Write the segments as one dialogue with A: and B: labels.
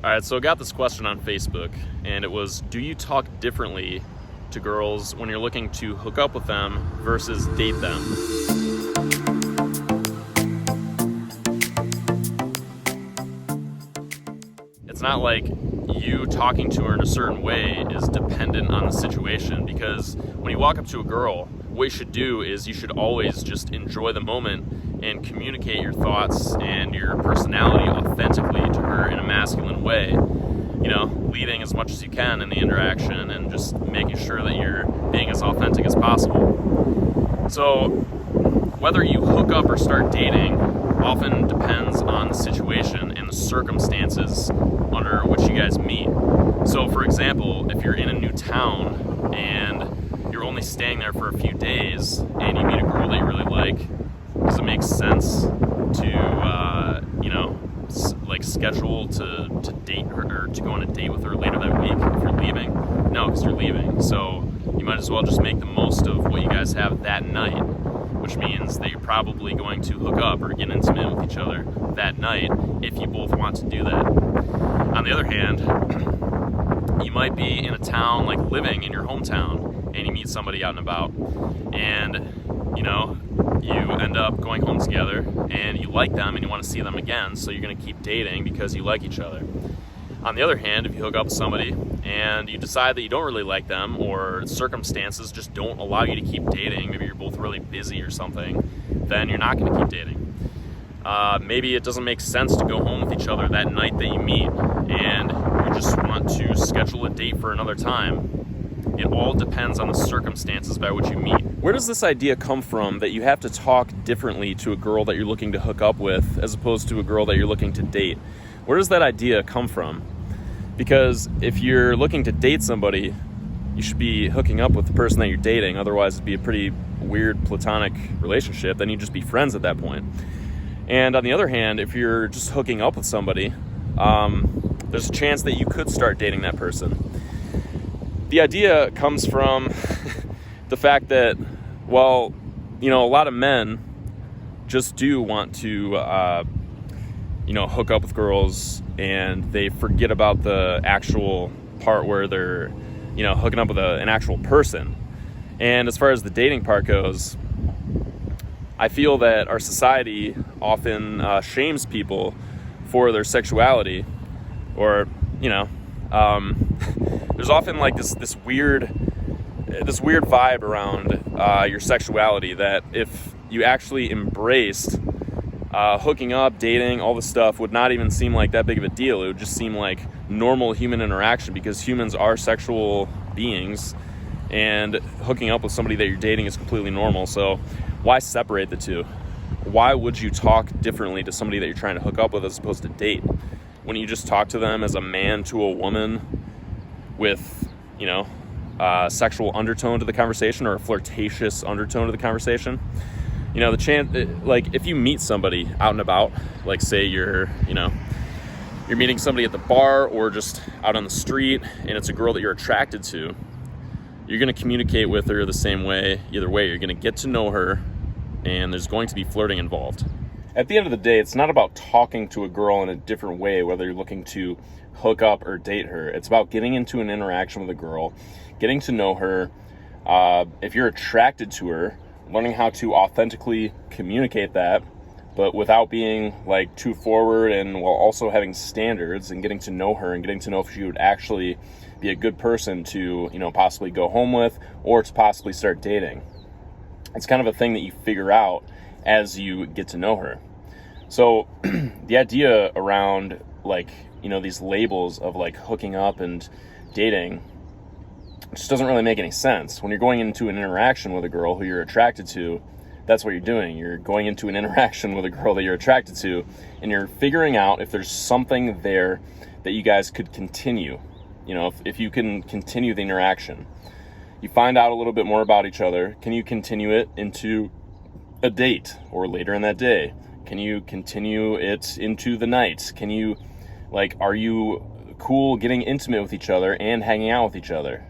A: All right, so I got this question on Facebook, and it was, do you talk differently to girls when you're looking to hook up with them versus date them? It's not like you talking to her in a certain way is dependent on the situation, because when you walk up to a girl, what you should do is you should always just enjoy the moment and communicate your thoughts and your personality authentically to her in a masculine way. You know, leading as much as you can in the interaction and just making sure that you're being as authentic as possible. So whether you hook up or start dating often depends on the situation and the circumstances under which you guys meet. So for example, if you're in a new town and you're only staying there for a few days and you meet a girl that you really like, does it make sense to schedule to date her or to go on a date with her later that week if you're leaving? No, because you're leaving. So you might as well just make the most of what you guys have that night, which means that you're probably going to hook up or get intimate with each other that night if you both want to do that. On the other hand, you might be in a town, like living in your hometown, and you meet somebody out and about, and you end up going home together and you like them and you want to see them again, so you're going to keep dating because you like each other. On the other hand, if you hook up with somebody and you decide that you don't really like them, or circumstances just don't allow you to keep dating, maybe you're both really busy or something, then you're not going to keep dating. Maybe it doesn't make sense to go home with each other that night that you meet and you just want to schedule a date for another time. It all depends on the circumstances by which you meet. Where does this idea come from that you have to talk differently to a girl that you're looking to hook up with as opposed to a girl that you're looking to date? Where does that idea come from? Because if you're looking to date somebody, you should be hooking up with the person that you're dating. Otherwise, it'd be a pretty weird platonic relationship. Then you'd just be friends at that point. And on the other hand, if you're just hooking up with somebody, there's a chance that you could start dating that person. The idea comes from the fact that, a lot of men just do want to, hook up with girls, and they forget about the actual part where they're, hooking up with an actual person. And as far as the dating part goes, I feel that our society often shames people for their sexuality, or, there's often like this weird vibe around your sexuality that if you actually embraced hooking up, dating, all this stuff would not even seem like that big of a deal. It would just seem like normal human interaction, because humans are sexual beings, and hooking up with somebody that you're dating is completely normal. So why separate the two? Why would you talk differently to somebody that you're trying to hook up with as opposed to date? Wouldn't you just talk to them as a man to a woman with, sexual undertone to the conversation, or a flirtatious undertone to the conversation? The chance, like if you meet somebody out and about, like say you're meeting somebody at the bar or just out on the street, and it's a girl that you're attracted to, you're going to communicate with her the same way. Either way, you're going to get to know her, and there's going to be flirting involved. At the end of the day, it's not about talking to a girl in a different way, whether you're looking to hook up or date her. It's about getting into an interaction with a girl, getting to know her. If you're attracted to her, learning how to authentically communicate that, but without being like too forward, and while also having standards, and getting to know her and getting to know if she would actually be a good person to, possibly go home with, or to possibly start dating. It's kind of a thing that you figure out as you get to know her. So the idea around these labels of like hooking up and dating just doesn't really make any sense. When you're going into an interaction with a girl who you're attracted to, that's what you're doing. You're going into an interaction with a girl that you're attracted to, and you're figuring out if there's something there that you guys could continue. If you can continue the interaction. You find out a little bit more about each other. Can you continue it into a date or later in that day? Can you continue it into the night? Can you, are you cool getting intimate with each other and hanging out with each other?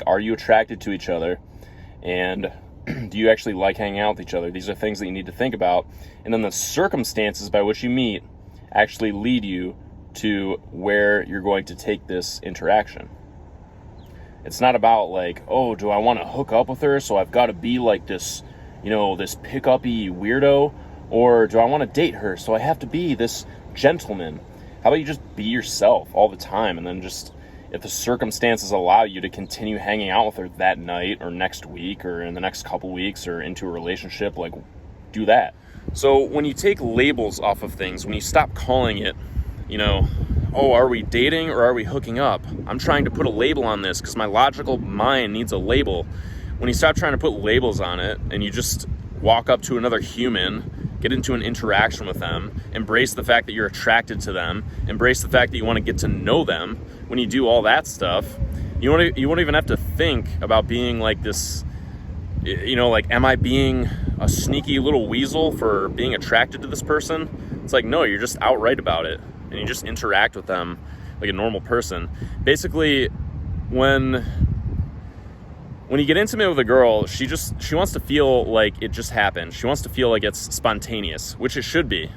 A: Are you attracted to each other? And do you actually like hanging out with each other? These are things that you need to think about. And then the circumstances by which you meet actually lead you to where you're going to take this interaction. It's not about like, oh, do I want to hook up with her, so I've got to be like this, this pick-up-y weirdo, or do I want to date her, so I have to be this gentleman? How about you just be yourself all the time, and then just, if the circumstances allow you to continue hanging out with her that night or next week or in the next couple weeks or into a relationship, like, do that. So when you take labels off of things, when you stop calling it, oh, are we dating or are we hooking up? I'm trying to put a label on this because my logical mind needs a label. When you stop trying to put labels on it and you just walk up to another human, get into an interaction with them, embrace the fact that you're attracted to them, embrace the fact that you want to get to know them, when you do all that stuff, you won't even have to think about being like this, like, am I being a sneaky little weasel for being attracted to this person? It's like, no, you're just outright about it, and you just interact with them like a normal person. Basically, when you get intimate with a girl, she wants to feel like it just happened. She wants to feel like it's spontaneous, which it should be.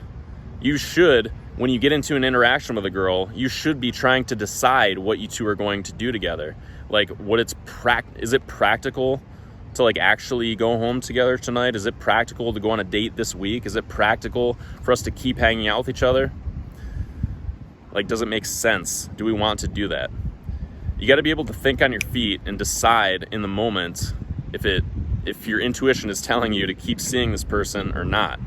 A: You should, when you get into an interaction with a girl, you should be trying to decide what you two are going to do together. Like, is it practical to like actually go home together tonight? Is it practical to go on a date this week? Is it practical for us to keep hanging out with each other? Like, does it make sense? Do we want to do that? You got to be able to think on your feet and decide in the moment if your intuition is telling you to keep seeing this person or not.